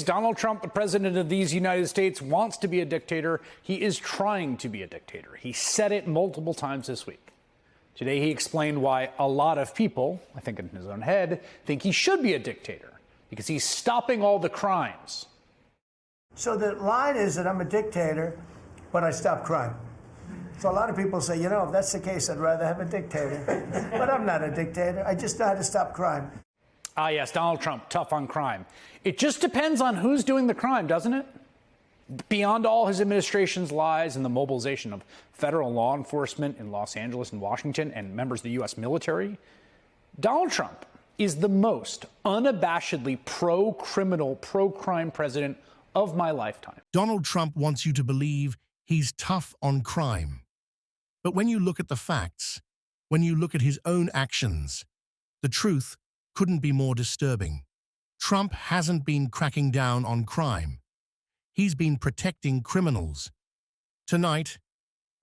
Donald Trump, the president of these United States, wants to be a dictator. He is trying to be a dictator. He said it multiple times this week. Today, he explained why a lot of people, I think in his own head, think he should be a dictator because he's stopping all the crimes. So the line is that I'm a dictator, but I stop crime. So a lot of people say, you know, if that's the case, I'd rather have a dictator. But I'm not a dictator. I just know how to stop crime. Ah, yes, Donald Trump, tough on crime. It just depends on who's doing the crime, doesn't it? Beyond all his administration's lies and the mobilization of federal law enforcement in Los Angeles and Washington and members of the U.S. military, Donald Trump is the most unabashedly pro-criminal, pro-crime president of my lifetime. Donald Trump wants you to believe he's tough on crime. But when you look at the facts, when you look at his own actions, the truth couldn't be more disturbing. Trump hasn't been cracking down on crime. He's been protecting criminals. Tonight,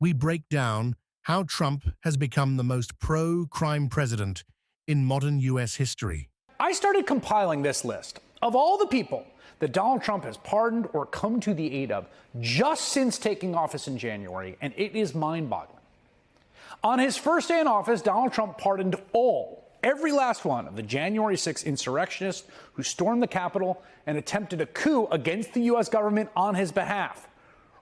we break down how Trump has become the most pro-crime president in modern U.S. history. I started compiling this list of all the people that Donald Trump has pardoned or come to the aid of just since taking office in January, and it is mind-boggling. On his first day in office, Donald Trump pardoned every last one of the January 6th insurrectionists who stormed the Capitol and attempted a coup against the U.S. government on his behalf.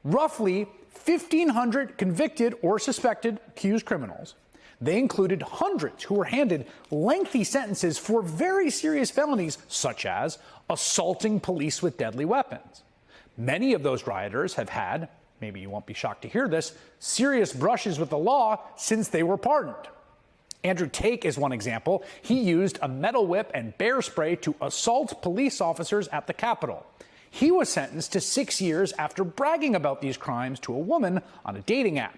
Roughly 1,500 convicted or suspected accused criminals. They included hundreds who were handed lengthy sentences for very serious felonies, such as assaulting police with deadly weapons. Many of those rioters have had, maybe you won't be shocked to hear this, serious brushes with the law since they were pardoned. Andrew Tate is one example. He used a metal whip and bear spray to assault police officers at the Capitol. He was sentenced to 6 years after bragging about these crimes to a woman on a dating app.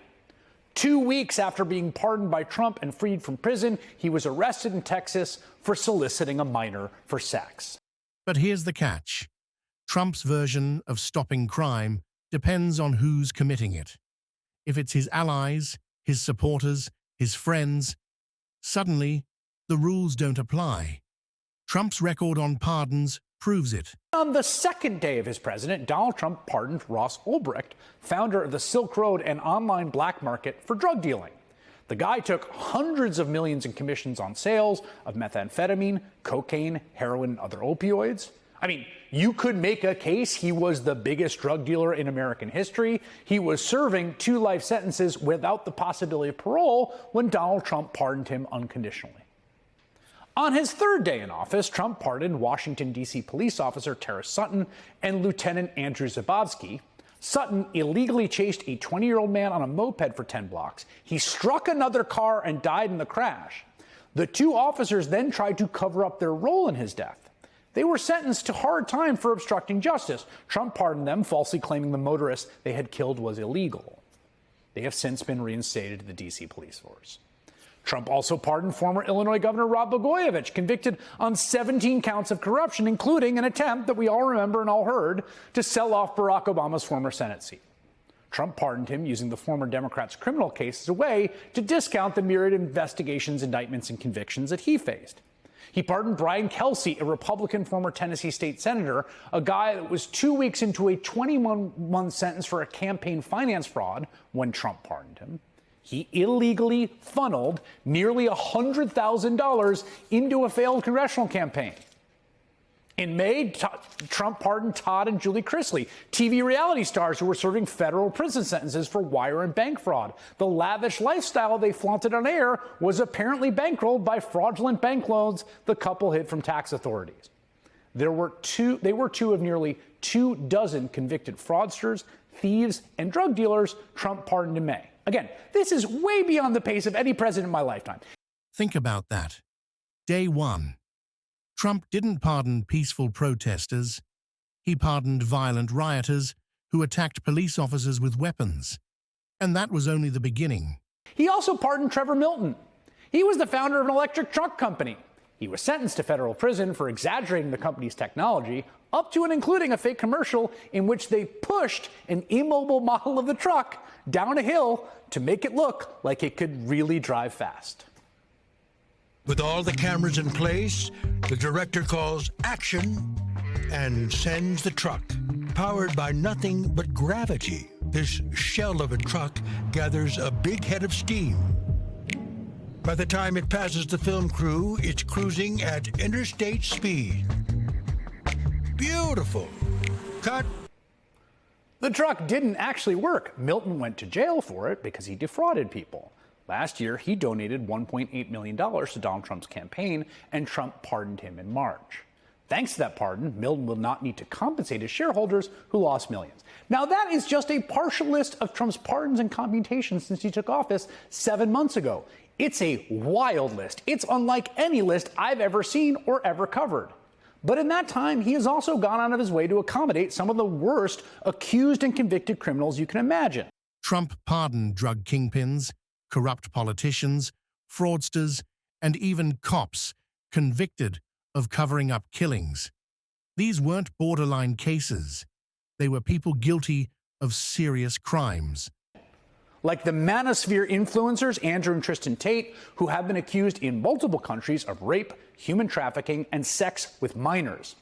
2 weeks after being pardoned by Trump and freed from prison, he was arrested in Texas for soliciting a minor for sex. But here's the catch. Trump's version of stopping crime depends on who's committing it. If it's his allies, his supporters, his friends, suddenly the rules don't apply. Trump's record on pardons proves it. On the second day of his presidency, Donald Trump pardoned Ross Ulbricht, founder of the Silk Road and online black market for drug dealing. The guy took hundreds of millions in commissions on sales of methamphetamine, cocaine, heroin, and other opioids. I mean, you could make a case he was the biggest drug dealer in American history. He was serving 2 life sentences without the possibility of parole when Donald Trump pardoned him unconditionally. On his third day in office, Trump pardoned Washington, D.C. police officer Tara Sutton and Lieutenant Andrew Zabowski. Sutton illegally chased a 20-year-old man on a moped for 10 blocks. He struck another car and died in the crash. The 2 officers then tried to cover up their role in his death. They were sentenced to hard time for obstructing justice. Trump pardoned them, falsely claiming the motorist they had killed was illegal. They have since been reinstated to the D.C. police force. Trump also pardoned former Illinois Governor Rod Blagojevich, convicted on 17 counts of corruption, including an attempt that we all remember and all heard to sell off Barack Obama's former Senate seat. Trump pardoned him using the former Democrat's criminal case as a way to discount the myriad investigations, indictments, and convictions that he faced. He pardoned Brian Kelsey, a Republican former Tennessee state senator, a guy that was 2 weeks into a 21-month sentence for a campaign finance fraud when Trump pardoned him. He illegally funneled nearly $100,000 into a failed congressional campaign. In May, Trump pardoned Todd and Julie Chrisley, TV reality stars who were serving federal prison sentences for wire and bank fraud. The lavish lifestyle they flaunted on air was apparently bankrolled by fraudulent bank loans the couple hid from tax authorities. They were two of nearly 24 convicted fraudsters, thieves, and drug dealers Trump pardoned in May. Again, this is way beyond the pace of any president in my lifetime. Think about that. Day 1. Trump didn't pardon peaceful protesters. He pardoned violent rioters who attacked police officers with weapons. And that was only the beginning. He also pardoned Trevor Milton. He was the founder of an electric truck company. He was sentenced to federal prison for exaggerating the company's technology, up to and including a fake commercial in which they pushed an immobile model of the truck down a hill to make it look like it could really drive fast. With all the cameras in place, the director calls action and sends the truck. Powered by nothing but gravity, this shell of a truck gathers a big head of steam. By the time it passes the film crew, it's cruising at interstate speed. Beautiful. Cut. The truck didn't actually work. Milton went to jail for it because he defrauded people. Last year, he donated $1.8 million to Donald Trump's campaign, and Trump pardoned him in March. Thanks to that pardon, Milton will not need to compensate his shareholders who lost millions. Now, that is just a partial list of Trump's pardons and commutations since he took office 7 months ago. It's a wild list. It's unlike any list I've ever seen or ever covered. But in that time, he has also gone out of his way to accommodate some of the worst accused and convicted criminals you can imagine. Trump pardoned drug kingpins, corrupt politicians, fraudsters, and even cops convicted of covering up killings. These weren't borderline cases. They were people guilty of serious crimes. Like the manosphere influencers Andrew and Tristan Tate, who have been accused in multiple countries of rape, human trafficking, and sex with minors.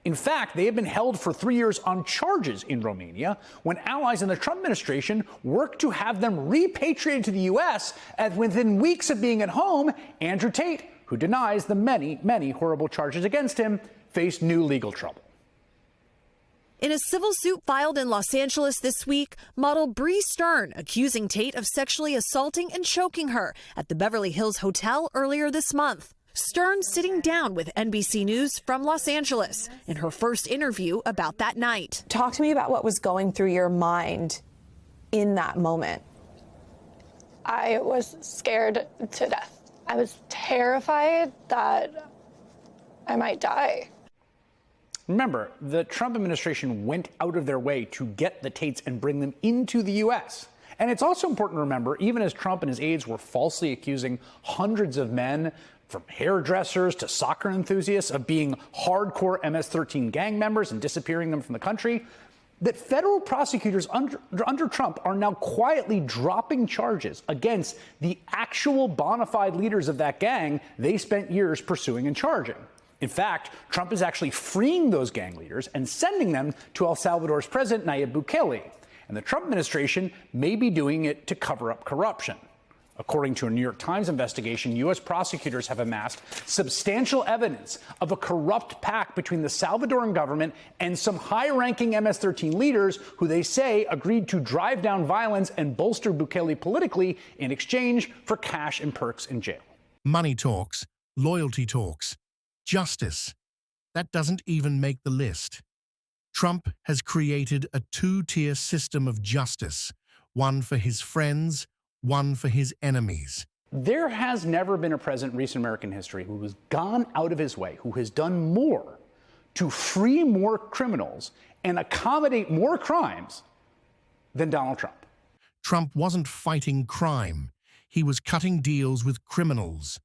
In fact, they have been held for 3 years on charges in Romania when allies in the Trump administration worked to have them repatriated to the U.S. And within weeks of being at home, Andrew Tate, who denies the many, many horrible charges against him, faced new legal trouble. In a civil suit filed in Los Angeles this week, model Bree Stern accusing Tate of sexually assaulting and choking her at the Beverly Hills Hotel earlier this month. Stern sitting down with NBC News from Los Angeles in her first interview about that night. Talk to me about what was going through your mind in that moment. I was scared to death. I was terrified that I might die. Remember, the Trump administration went out of their way to get the Tates and bring them into the U.S. And it's also important to remember, even as Trump and his aides were falsely accusing hundreds of men, from hairdressers to soccer enthusiasts, of being hardcore MS-13 gang members and disappearing them from the country, that federal prosecutors under Trump are now quietly dropping charges against the actual bona fide leaders of that gang they spent years pursuing and charging. In fact, Trump is actually freeing those gang leaders and sending them to El Salvador's president, Nayib Bukele. And the Trump administration may be doing it to cover up corruption. According to a New York Times investigation, U.S. prosecutors have amassed substantial evidence of a corrupt pact between the Salvadoran government and some high-ranking MS-13 leaders who they say agreed to drive down violence and bolster Bukele politically in exchange for cash and perks in jail. Money talks, loyalty talks, justice. That doesn't even make the list. Trump has created a two-tier system of justice, one for his friends, one for his enemies. There has never been a president in recent American history who has gone out of his way, who has done more to free more criminals and accommodate more crimes than Donald Trump. Trump wasn't fighting crime. He was cutting deals with criminals.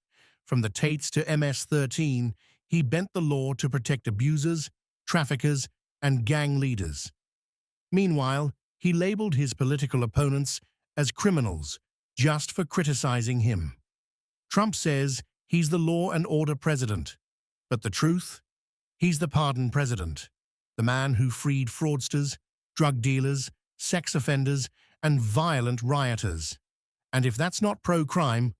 From the Tates to MS-13, he bent the law to protect abusers, traffickers, and gang leaders. Meanwhile, he labeled his political opponents as criminals just for criticizing him. Trump says he's the law and order president, but the truth? He's the pardon president, the man who freed fraudsters, drug dealers, sex offenders, and violent rioters. And if that's not pro-crime,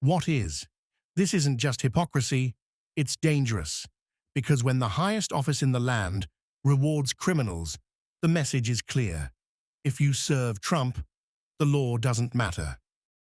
what is? This isn't just hypocrisy, it's dangerous. Because when the highest office in the land rewards criminals, the message is clear. If you serve Trump, the law doesn't matter.